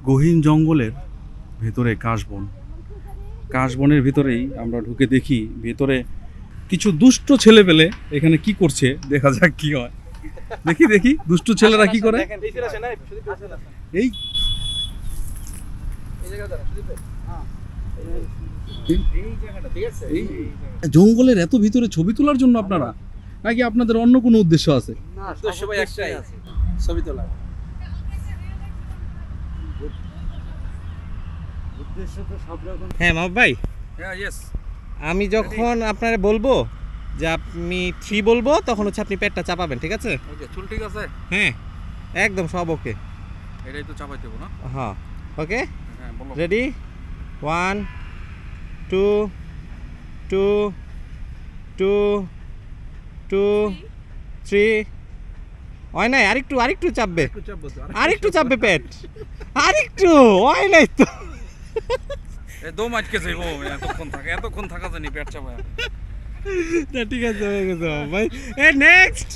গহীন জঙ্গলের ভেতরে কাশবন, কাশবনের ভিতরেই আমরা ঢুকে দেখি ভেতরে কিছু দুষ্ট ছেলে পেলে এখানে কি করছে, দেখা যাক কি হয়। দেখি দেখি দুষ্ট ছেলেরা কি করে। এই জঙ্গলের এত ভিতরে ছবি তোলার জন্য আপনারা, নাকি আপনাদের অন্য কোনো উদ্দেশ্য আছে? ছবি তোলা হ্যাঁ মাহবুব ভাই, আমি যখন আপনারে বলবো যে আমি 3 বলবো, তখন হচ্ছে আপনি পেটটা চাপাবেন, ঠিক আছে? ওকে, চুল ঠিক আছে? হ্যাঁ একদম সব ওকে। এটাই তো চাপাই দেবো না? হ্যাঁ ওকে, হ্যাঁ বলো। রেডি? 1 2 2 2 2 3। হয় নাই, আরেকটু চাপবে, আরেকটু চাপবে পেট, আরেকটু হয় নাই তো। দম আটকে যাইব, এতক্ষণ থাকা জানি পেট চাপায়। ঠিক আছে, হয়ে গেছে ভাই। নেক্সট